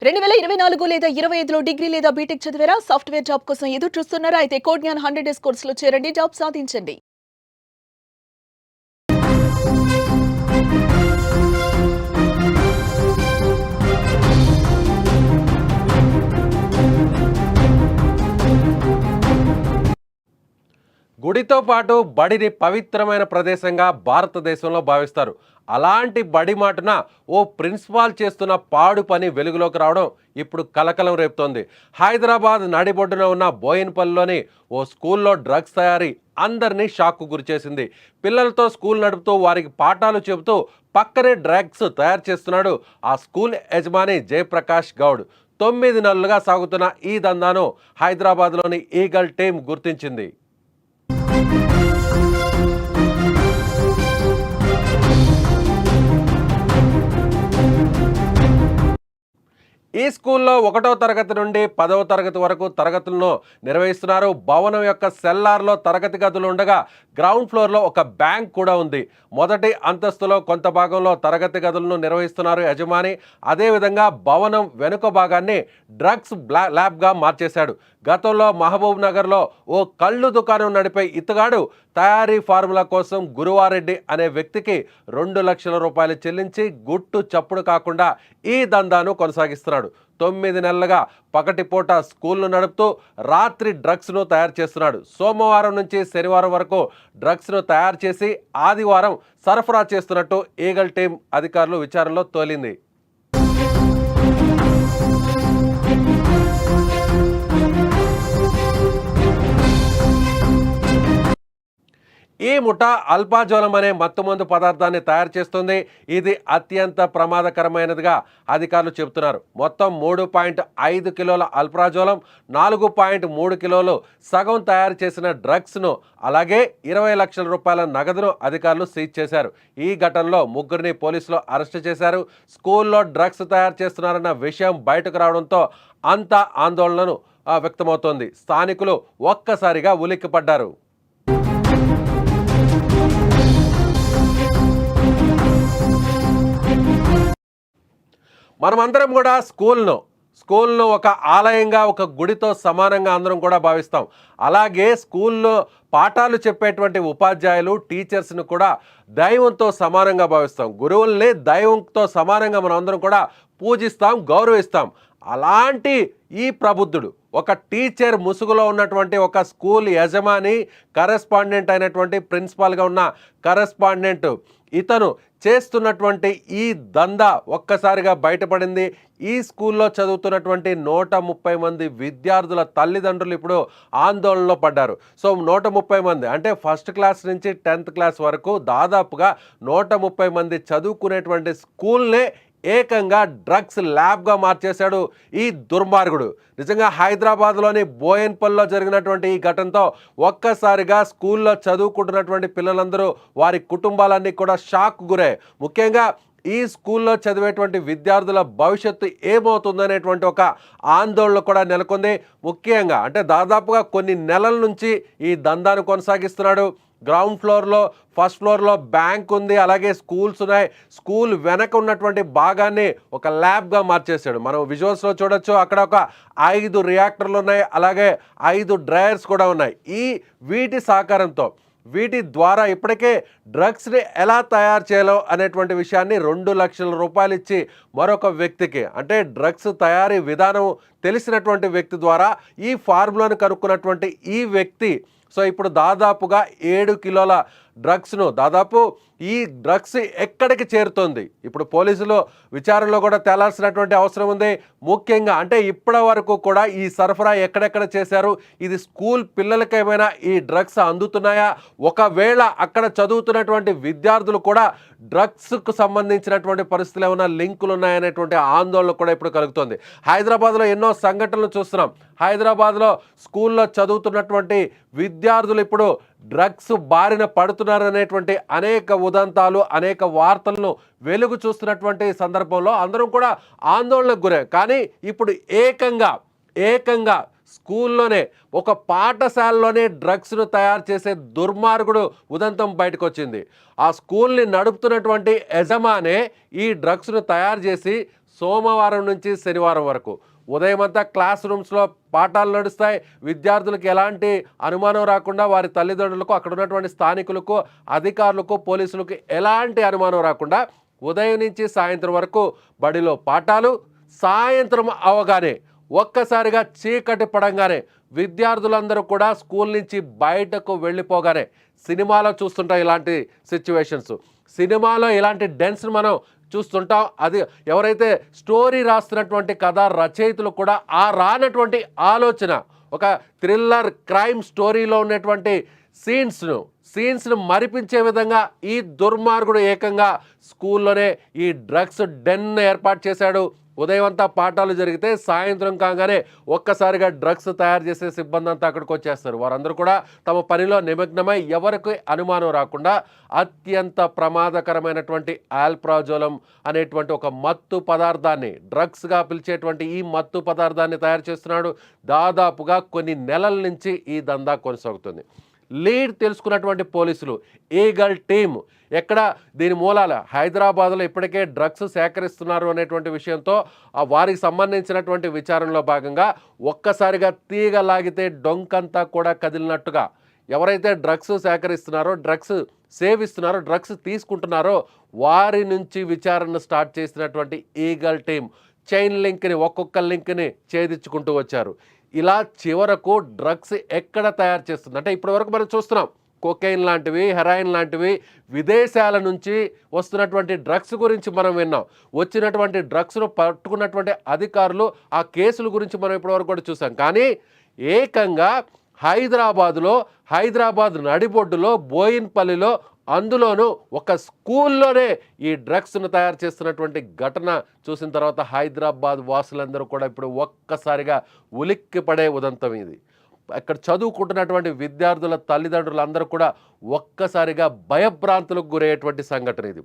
2024 లేదా 25లో డిగ్రీ లేదా బీటెక్ చదివారా? సాఫ్ట్‌వేర్ జాబ్ కోసం ఎదురు చూస్తున్నారా? అయితే కోడ్‌జ్ఞాన్ 100 డేస్ కోర్సులో చేరండి. జాబ్ సాధించండి. గుడితో పాటు బడిని పవిత్రమైన ప్రదేశంగా భారతదేశంలో భావిస్తారు. అలాంటి బడి మాటున ఓ ప్రిన్సిపాల్ చేస్తున్న పాడు పని వెలుగులోకి రావడం ఇప్పుడు కలకలం రేపుతోంది. హైదరాబాద్ నడిబొడ్డున ఉన్న బోయిన్పల్లిలోని ఓ స్కూల్లో డ్రగ్స్ తయారీ అందరినీ షాక్కు గురిచేసింది. పిల్లలతో స్కూల్ నడుపుతూ వారికి పాఠాలు చెబుతూ పక్కనే డ్రగ్స్ తయారు చేస్తున్నాడు ఆ స్కూల్ యజమాని జయప్రకాష్ గౌడ్. 9 నెలలుగా సాగుతున్న ఈ దందాను హైదరాబాద్లోని ఈగల్ టీం గుర్తించింది. ఈ స్కూల్లో 1వ తరగతి నుండి 10వ తరగతి వరకు తరగతులను నిర్వహిస్తున్నారు. భవనం యొక్క సెల్లార్లో తరగతి గదులు ఉండగా గ్రౌండ్ ఫ్లోర్లో ఒక బ్యాంక్ కూడా ఉంది. మొదటి అంతస్తులో కొంత భాగంలో తరగతి గదులను నిర్వహిస్తున్నారు యజమాని. అదేవిధంగా భవనం వెనుక భాగాన్ని డ్రగ్స్ ల్యాబ్గా మార్చేశాడు. గతంలో మహబూబ్ నగర్లో ఓ కళ్ళు దుకాణం నడిపే ఇతగాడు తయారీ ఫార్ములా కోసం గురువారెడ్డి అనే వ్యక్తికి 2 లక్షల రూపాయలు చెల్లించి గుట్టు చప్పుడు కాకుండా ఈ దందాను కొనసాగిస్తున్నాడు. 9 నెలలుగా పగటిపూట స్కూల్ను నడుపుతూ రాత్రి డ్రగ్స్ను తయారు చేస్తున్నాడు. సోమవారం నుంచి శనివారం వరకు డ్రగ్స్ను తయారు చేసి ఆదివారం సరఫరా చేస్తున్నట్టు ఈగల్ టీం అధికారులు విచారణలో తేలింది. ఈ ముఠా అల్పాజోలం అనే మత్తుమందు పదార్థాన్ని తయారు చేస్తుంది. ఇది అత్యంత ప్రమాదకరమైనదిగా అధికారులు చెబుతున్నారు. మొత్తం 3.5 కిలోల అల్ప్రాజోలం, 4.3 కిలోలు సగం తయారు చేసిన డ్రగ్స్ను, అలాగే 20 లక్షల రూపాయల నగదును అధికారులు సీజ్ చేశారు. ఈ ఘటనలో 3 పోలీసులు అరెస్టు చేశారు. స్కూల్లో డ్రగ్స్ తయారు చేస్తున్నారన్న విషయం బయటకు రావడంతో అంతా ఆందోళనను వ్యక్తమవుతోంది. స్థానికులు ఒక్కసారిగా ఉలిక్కిపడ్డారు. మనమందరం కూడా స్కూల్ను ఒక ఆలయంగా, ఒక గుడితో సమానంగా అందరం కూడా భావిస్తాం. అలాగే స్కూల్లో పాఠాలు చెప్పేటువంటి ఉపాధ్యాయులు, టీచర్స్ను కూడా దైవంతో సమానంగా భావిస్తాం. గురువుల్ని దైవంతో సమానంగా మనం అందరం కూడా పూజిస్తాం, గౌరవిస్తాం. అలాంటి ఈ ప్రబుద్ధుడు ఒక టీచర్ ముసుగులో ఉన్నటువంటి ఒక స్కూల్ యజమాని, కరెస్పాండెంట్ అయినటువంటి ప్రిన్సిపాల్గా ఉన్న కరెస్పాండెంట్ ఇతను చేస్తున్నటువంటి ఈ దందా ఒక్కసారిగా బయటపడింది. ఈ స్కూల్లో చదువుతున్నటువంటి 130 మంది విద్యార్థుల తల్లిదండ్రులు ఇప్పుడు ఆందోళనలో పడ్డారు. సో 130 మంది అంటే ఫస్ట్ క్లాస్ నుంచి 10th క్లాస్ వరకు దాదాపుగా 130 మంది చదువుకునేటువంటి స్కూల్నే ఏకంగా డ్రగ్స్ ల్యాబ్గా మార్చేశాడు ఈ దుర్మార్గుడు. నిజంగా హైదరాబాద్లోని బోయన్పల్లిలో జరిగినటువంటి ఈ ఘటనతో ఒక్కసారిగా స్కూల్లో చదువుకుంటున్నటువంటి పిల్లలందరూ, వారి కుటుంబాలన్నీ కూడా షాక్ గురయ్యాయి. ముఖ్యంగా ఈ స్కూల్లో చదివేటువంటి విద్యార్థుల భవిష్యత్తు ఏమవుతుందనేటువంటి ఒక ఆందోళన కూడా నెలకొంది. ముఖ్యంగా అంటే దాదాపుగా కొన్ని నెలల నుంచి ఈ దందాను కొనసాగిస్తున్నాడు. గ్రౌండ్ ఫ్లోర్లో, ఫస్ట్ ఫ్లోర్లో బ్యాంక్ ఉంది, అలాగే స్కూల్స్ ఉన్నాయి. స్కూల్ వెనక ఉన్నటువంటి భాగాన్ని ఒక ల్యాబ్గా మార్చేశాడు. మనం విజువల్స్లో చూడొచ్చు. అక్కడ ఒక 5 రియాక్టర్లు ఉన్నాయి, అలాగే 5 డ్రైయర్స్ కూడా ఉన్నాయి. వీటి సహకారంతో, వీటి ద్వారా ఇప్పటికే డ్రగ్స్ని ఎలా తయారు చేయాలో అనేటువంటి విషయాన్ని 2 లక్షల రూపాయలు ఇచ్చి మరొక వ్యక్తికి, అంటే డ్రగ్స్ తయారీ విధానం తెలిసినటువంటి వ్యక్తి ద్వారా ఈ ఫార్ములాను కనుక్కున్నటువంటి ఈ వ్యక్తి సో ఇప్పుడు దాదాపుగా 7 కిలోల డ్రగ్స్ను, దాదాపు ఈ డ్రగ్స్ ఎక్కడికి చేరుతోంది ఇప్పుడు పోలీసులు విచారణలో కూడా తేలాల్సినటువంటి అవసరం ఉంది. ముఖ్యంగా అంటే ఇప్పటి వరకు కూడా ఈ సరఫరా ఎక్కడెక్కడ చేశారు, ఇది స్కూల్ పిల్లలకేమైనా ఈ డ్రగ్స్ అందుతున్నాయా, ఒకవేళ అక్కడ చదువుతున్నటువంటి విద్యార్థులు కూడా డ్రగ్స్కు సంబంధించినటువంటి పరిస్థితులు ఏమైనా లింకులు ఉన్నాయనేటువంటి ఆందోళన కూడా ఇప్పుడు కలుగుతుంది. హైదరాబాద్లో ఎన్నో సంఘటనలు చూస్తున్నాం. హైదరాబాద్లో స్కూల్లో చదువుతున్నటువంటి విద్యార్థులు ఇప్పుడు డ్రగ్స్ బారిన పడుతున్నారనేటువంటి అనేక ఉదంతాలు, అనేక వార్తలను వెలుగు చూస్తున్నటువంటి సందర్భంలో అందరం కూడా ఆందోళనకు గురే. కానీ ఇప్పుడు ఏకంగా స్కూల్లోనే, ఒక పాఠశాలలోనే డ్రగ్స్ను తయారు చేసే దుర్మార్గుడు ఉదంతం బయటకు వచ్చింది. ఆ స్కూల్ని నడుపుతున్నటువంటి యజమానే ఈ డ్రగ్స్ను తయారు చేసి సోమవారం నుంచి శనివారం వరకు ఉదయం అంతా క్లాస్ రూమ్స్లో పాఠాలు నడుస్తాయి. విద్యార్థులకు ఎలాంటి అనుమానం రాకుండా వారి తల్లిదండ్రులకు, అక్కడ ఉన్నటువంటి స్థానికులకు, అధికారులకు, పోలీసులకు ఎలాంటి అనుమానం రాకుండా ఉదయం నుంచి సాయంత్రం వరకు బడిలో పాఠాలు. సాయంత్రం అవగానే ఒక్కసారిగా చీకటి పడంగానే విద్యార్థులందరూ కూడా స్కూల్ నుంచి బయటకు వెళ్ళిపోగానే సినిమాలో చూస్తుంటాం ఇలాంటి సిచ్యువేషన్స్. సినిమాలో ఇలాంటి డెన్స్ మనం చూస్తుంటాం. అది ఎవరైతే స్టోరీ రాస్తున్నటువంటి కథా రచయితలు కూడా ఆ రానటువంటి ఆలోచన, ఒక థ్రిల్లర్ క్రైమ్ స్టోరీలో ఉన్నటువంటి సీన్స్ను మరిపించే విధంగా ఈ దుర్మార్గుడు ఏకంగా స్కూల్లోనే ఈ డ్రగ్స్ డెన్ ఏర్పాటు చేశాడు. ఉదయం అంతా పాఠాలు జరిగితే సాయంత్రం కాగానే ఒక్కసారిగా డ్రగ్స్ తయారు చేసే సిబ్బంది అంతా అక్కడికి వచ్చేస్తారు. వారందరూ కూడా తమ పనిలో నిమగ్నమై ఎవరికి అనుమానం రాకుండా అత్యంత ప్రమాదకరమైనటువంటి ఆల్ప్రాజోలం అనేటువంటి ఒక మత్తు పదార్థాన్ని, డ్రగ్స్గా పిలిచేటువంటి ఈ మత్తు పదార్థాన్ని తయారు చేస్తున్నాడు. దాదాపుగా కొన్ని నెలల నుంచి ఈ దందా కొనసాగుతుంది. లీడ్ తెలుసుకున్నటువంటి పోలీసులు, ఈగల్ టీమ్ ఎక్కడ దీని మూలాల హైదరాబాద్లో ఇప్పటికే డ్రగ్స్ సేకరిస్తున్నారు అనేటువంటి విషయంతో వారికి సంబంధించినటువంటి విచారణలో భాగంగా ఒక్కసారిగా తీగ లాగితే డొంకంతా కూడా కదిలినట్టుగా ఎవరైతే డ్రగ్స్ సేకరిస్తున్నారో, డ్రగ్స్ సేవిస్తున్నారో, డ్రగ్స్ తీసుకుంటున్నారో వారి నుంచి విచారణ స్టార్ట్ చేసినటువంటి ఈగల్ టీం చైన్ లింక్ని, ఒక్కొక్క లింక్ని ఛేదించుకుంటూ వచ్చారు. ఇలా చివరకు డ్రగ్స్ ఎక్కడ తయారు చేస్తుంది అంటే ఇప్పటివరకు మనం చూస్తున్నాం కోకైన్ లాంటివి, హెరాయిన్ లాంటివి విదేశాల నుంచి వస్తున్నటువంటి డ్రగ్స్ గురించి మనం విన్నాం. వచ్చినటువంటి డ్రగ్స్ను పట్టుకున్నటువంటి అధికారులు ఆ కేసుల గురించి మనం ఇప్పటివరకు కూడా చూసాం. కానీ ఏకంగా హైదరాబాద్ నడిబొడ్డులో, బోయిన్పల్లిలో, అందులోనూ ఒక స్కూల్లోనే ఈ డ్రగ్స్ను తయారు చేస్తున్నటువంటి ఘటన చూసిన తర్వాత హైదరాబాద్ వాసులందరూ కూడా ఇప్పుడు ఒక్కసారిగా ఉలిక్కి పడే ఉదంతం ఇది. అక్కడ చదువుకుంటున్నటువంటి విద్యార్థుల తల్లిదండ్రులందరూ కూడా ఒక్కసారిగా భయభ్రాంతులకు గురయ్యేటువంటి సంఘటన ఇది.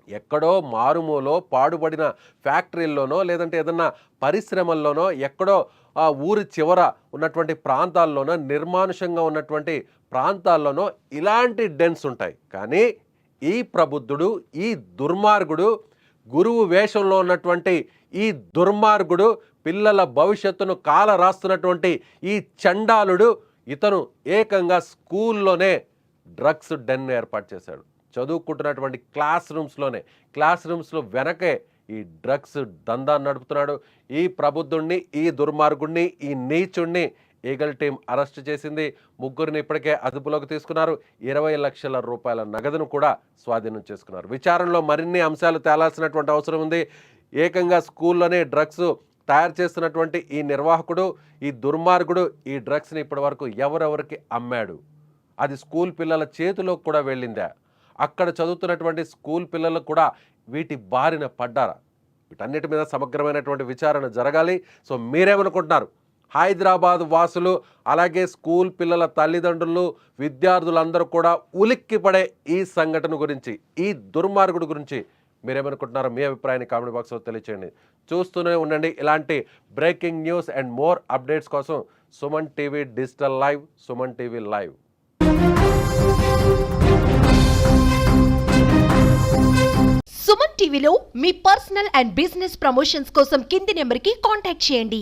ఎక్కడో మారుమూలో పాడుబడిన ఫ్యాక్టరీల్లోనో లేదంటే ఏదన్నా పరిశ్రమల్లోనో ఎక్కడో ఆ ఊరి చివర ఉన్నటువంటి ప్రాంతాల్లోనో నిర్మానుషంగా ఉన్నటువంటి ప్రాంతాల్లోనో ఇలాంటి డెన్స్ ఉంటాయి. కానీ ఈ ప్రబుద్ధుడు, ఈ దుర్మార్గుడు, గురువు వేషంలో ఉన్నటువంటి ఈ దుర్మార్గుడు, పిల్లల భవిష్యత్తును కాల రాస్తున్నటువంటి ఈ చండాలుడు, ఇతను ఏకంగా స్కూల్లోనే డ్రగ్స్ డెన్ ఏర్పాటు చేశాడు. చదువుకుంటున్నటువంటి క్లాస్ రూమ్స్లో వెనకే ఈ డ్రగ్స్ దందా నడుపుతున్నాడు. ఈ ప్రబుద్ధుణ్ణి, ఈ దుర్మార్గుణ్ణి, ఈ నీచుణ్ణి ఈగల్ టీం అరెస్ట్ చేసింది. ముగ్గురిని ఇప్పటికే అదుపులోకి తీసుకున్నారు. 20 లక్షల రూపాయల నగదును కూడా స్వాధీనం చేసుకున్నారు. విచారణలో మరిన్ని అంశాలు తేలాల్సినటువంటి అవసరం ఉంది. ఏకంగా స్కూల్లోనే డ్రగ్స్ తయారు చేస్తున్నటువంటి ఈ నిర్వాహకుడు, ఈ దుర్మార్గుడు ఈ డ్రగ్స్ని ఇప్పటివరకు ఎవరెవరికి అమ్మాడు, అది స్కూల్ పిల్లల చేతిలోకి కూడా వెళ్ళిందా, అక్కడ చదువుతున్నటువంటి స్కూల్ పిల్లలు కూడా వీటి బారిన పడ్డారా, వీటన్నిటి మీద సమగ్రమైనటువంటి విచారణ జరగాలి. సో మీరేమనుకుంటున్నారు? హైదరాబాద్ వాసులు, అలాగే స్కూల్ పిల్లల తల్లిదండ్రులు, విద్యార్థులందరూ కూడా ఉలిక్కి పడే ఈ సంఘటన గురించి, ఈ దుర్మార్గుడి గురించి మీరేమనుకుంటున్నారో మీ అభిప్రాయాన్ని కామెంట్ బాక్స్లో తెలియచేయండి. చూస్తూనే ఉండండి ఇలాంటి breaking news and more updates కోసం Suman TV digital live, Suman TV live. Suman టీవీలో మీ పర్సనల్ అండ్ బిజినెస్ ప్రమోషన్స్ కోసం కింది నెంబర్కి కాంటాక్ట్ చేయండి.